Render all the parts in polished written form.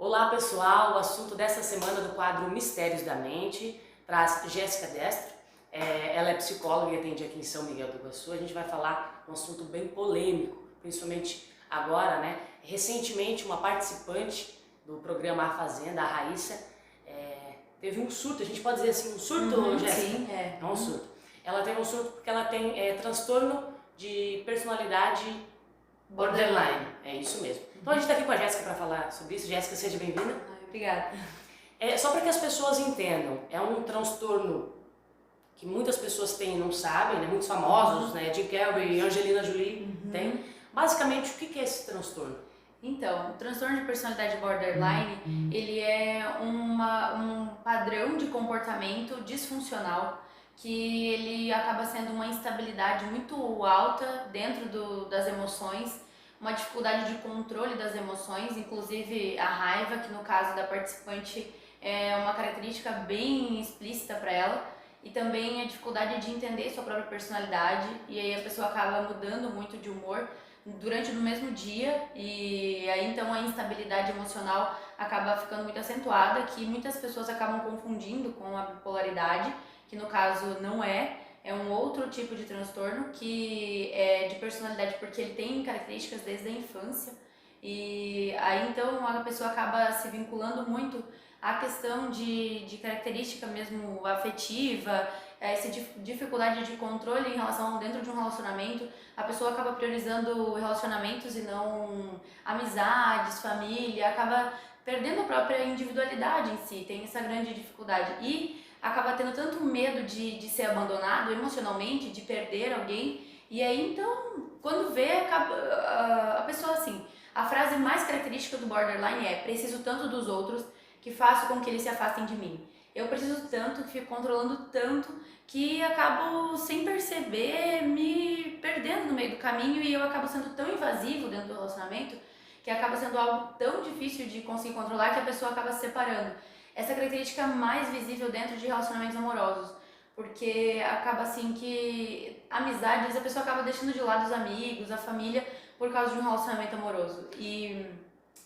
Olá pessoal, o assunto dessa semana do quadro Mistérios da Mente traz Jéssica Destro. Ela é psicóloga e atende aqui em São Miguel do Iguaçu. A gente vai falar um assunto bem polêmico, principalmente agora, né? Recentemente uma participante do programa A Fazenda, a Raíssa, teve um surto. A gente pode dizer assim, um surto, Jéssica? Sim, é. É um surto. Ela teve um surto porque ela tem transtorno de personalidade borderline. É isso mesmo. Então a gente está aqui com a Jéssica para falar sobre isso. Jéssica, seja bem-vinda. Obrigada. Só para que as pessoas entendam, é um transtorno que muitas pessoas têm e não sabem, né? Muitos famosos, né? Jim Carrey, Angelina Jolie têm. Basicamente, o que é esse transtorno? Então, o transtorno de personalidade borderline, ele é um padrão de comportamento disfuncional que ele acaba sendo uma instabilidade muito alta dentro das emoções, uma dificuldade de controle das emoções, inclusive a raiva, que no caso da participante é uma característica bem explícita para ela, e também a dificuldade de entender sua própria personalidade, e aí a pessoa acaba mudando muito de humor durante o mesmo dia, e aí então a instabilidade emocional acaba ficando muito acentuada, que muitas pessoas acabam confundindo com a bipolaridade, que no caso não é um outro tipo de transtorno que é de personalidade porque ele tem características desde a infância, e aí então a pessoa acaba se vinculando muito à questão de característica mesmo afetiva, essa dificuldade de controle em relação dentro de um relacionamento. A pessoa acaba priorizando relacionamentos e não amizades, família, acaba perdendo a própria individualidade em si, tem essa grande dificuldade e acaba tendo tanto medo de ser abandonado emocionalmente, de perder alguém, e aí então, quando vê, acaba, a pessoa assim, a frase mais característica do borderline é: preciso tanto dos outros que faço com que eles se afastem de mim. Eu preciso tanto, que fico controlando tanto, que acabo sem perceber me perdendo no meio do caminho, e eu acabo sendo tão invasivo dentro do relacionamento que acaba sendo algo tão difícil de conseguir controlar que a pessoa acaba se separando. Essa característica é mais visível dentro de relacionamentos amorosos, porque acaba assim que amizades, a pessoa acaba deixando de lado os amigos, a família, por causa de um relacionamento amoroso, e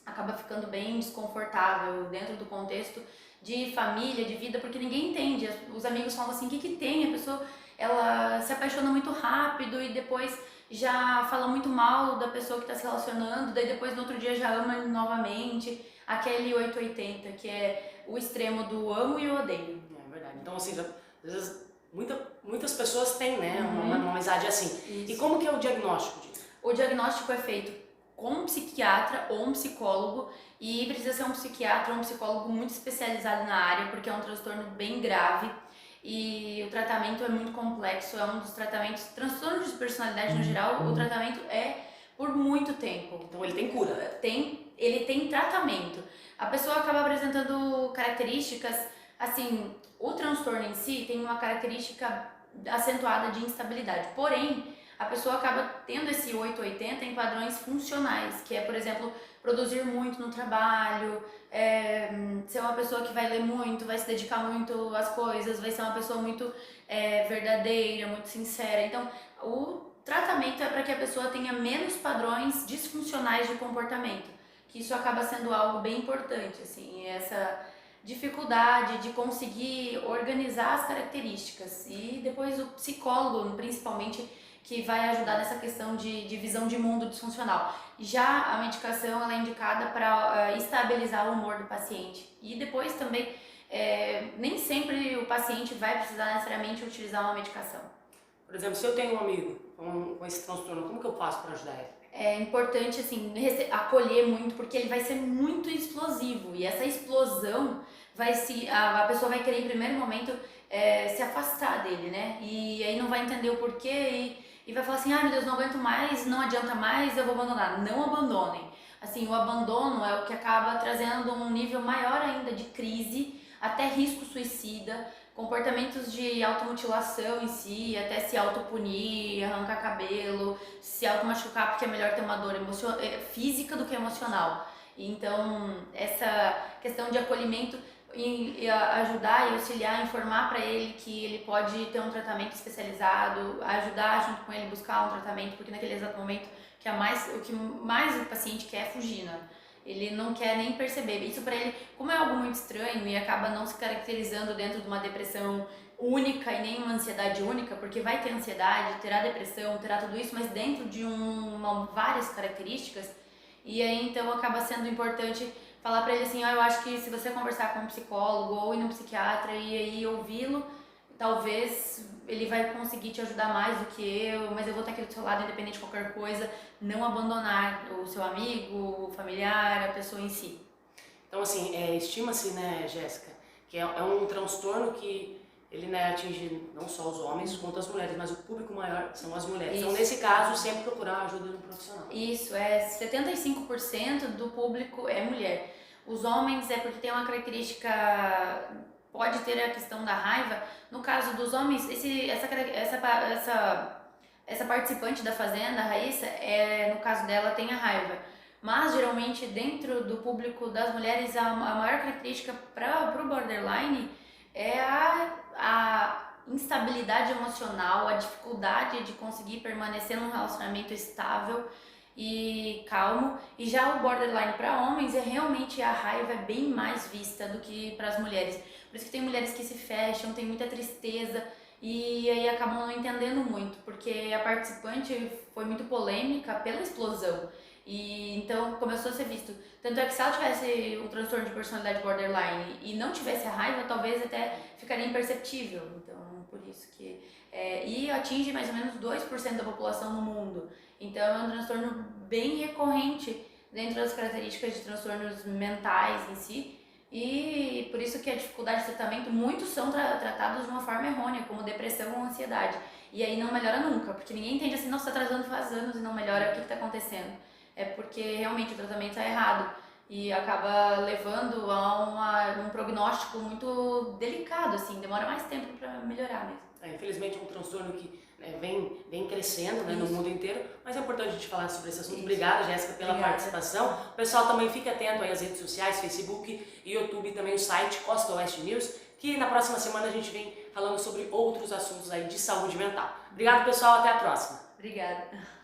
acaba ficando bem desconfortável dentro do contexto de família, de vida, porque ninguém entende. Os amigos falam assim: o que tem? A pessoa, ela se apaixona muito rápido e depois já fala muito mal da pessoa que está se relacionando, daí depois no outro dia já ama novamente. Aquele 880, que é o extremo do amo e odeio. É verdade. Então, assim, às vezes muitas pessoas têm, né, uma amizade assim. Isso. E como que é o diagnóstico disso? O diagnóstico é feito com um psiquiatra ou um psicólogo, e precisa ser um psiquiatra ou um psicólogo muito especializado na área, porque é um transtorno bem grave e o tratamento é muito complexo. É um dos tratamentos, transtorno de personalidade no geral, o tratamento é por muito tempo. Então ele tem cura? Ele tem tratamento. A pessoa acaba apresentando características, assim, o transtorno em si tem uma característica acentuada de instabilidade, porém a pessoa acaba tendo esse 880 em padrões funcionais, que é, por exemplo, produzir muito no trabalho, ser uma pessoa que vai ler muito, vai se dedicar muito às coisas, vai ser uma pessoa muito verdadeira, muito sincera. Então, o tratamento é para que a pessoa tenha menos padrões disfuncionais de comportamento, que isso acaba sendo algo bem importante, assim, essa dificuldade de conseguir organizar as características, e depois o psicólogo, principalmente, que vai ajudar nessa questão de visão de mundo disfuncional. Já a medicação, ela é indicada para estabilizar o humor do paciente, e depois também nem sempre o paciente vai precisar necessariamente utilizar uma medicação. Por exemplo, se eu tenho um amigo com esse transtorno, como que eu faço para ajudar ele? É importante, assim, acolher muito, porque ele vai ser muito explosivo, e essa explosão a pessoa vai querer em primeiro momento se afastar dele, né? E aí não vai entender o porquê e vai falar assim: ah, meu Deus, não aguento mais, não adianta mais, eu vou abandonar. Não abandonem. Assim, o abandono é o que acaba trazendo um nível maior ainda de crise, até risco suicida, comportamentos de automutilação em si, até se autopunir, arrancar cabelo, se automachucar, porque é melhor ter uma dor física do que emocional. Então, essa questão de acolhimento e ajudar e auxiliar, informar para ele que ele pode ter um tratamento especializado, ajudar junto com ele a buscar um tratamento, porque naquele exato momento o que mais o paciente quer é fugir, né? Ele não quer nem perceber. Isso pra ele, como é algo muito estranho e acaba não se caracterizando dentro de uma depressão única e nem uma ansiedade única, porque vai ter ansiedade, terá depressão, terá tudo isso, mas dentro de várias características. E aí então acaba sendo importante falar pra ele assim, eu acho que se você conversar com um psicólogo ou ir num psiquiatra e aí ouvi-lo, talvez ele vai conseguir te ajudar mais do que eu, mas eu vou estar aqui do seu lado independente de qualquer coisa, não abandonar o seu amigo, o familiar, a pessoa em si. Então, assim, estima-se, né, Jéssica, que é um transtorno que ele, né, atinge não só os homens quanto as mulheres, mas o público maior são as mulheres. Isso. Então, nesse caso, sempre procurar a ajuda de um profissional. Isso, 75% do público é mulher. Os homens é porque tem uma característica, pode ter a questão da raiva. No caso dos homens, essa participante da Fazenda, a Raíssa, no caso dela, tem a raiva. Mas, geralmente, dentro do público das mulheres, a maior característica para o borderline é a instabilidade emocional, a dificuldade de conseguir permanecer num relacionamento estável e calmo. E já o borderline para homens realmente a raiva é bem mais vista do que para as mulheres. Por isso que tem mulheres que se fecham, tem muita tristeza e aí acabam não entendendo muito, porque a participante foi muito polêmica pela explosão. E então começou a ser visto. Tanto é que se ela tivesse um transtorno de personalidade borderline e não tivesse a raiva, talvez até ficaria imperceptível. Então, por isso que... e atinge mais ou menos 2% da população no mundo. Então, é um transtorno bem recorrente dentro das características de transtornos mentais em si. E por isso que a dificuldade de tratamento, muitos são tratados de uma forma errônea, como depressão ou ansiedade. E aí não melhora nunca, porque ninguém entende assim, nossa, está tratando faz anos e não melhora, o que está acontecendo? É porque realmente o tratamento é errado e acaba levando a um prognóstico muito delicado, assim, demora mais tempo para melhorar mesmo. Infelizmente é um transtorno que, né, vem crescendo, né, no mundo inteiro, mas é importante a gente falar sobre esse assunto. Isso. Obrigada, Jéssica, pela participação. O pessoal também fique atento aí às redes sociais, Facebook, YouTube e também o site Costa Oeste News, que na próxima semana a gente vem falando sobre outros assuntos aí de saúde mental. Obrigado, pessoal, até a próxima. Obrigada.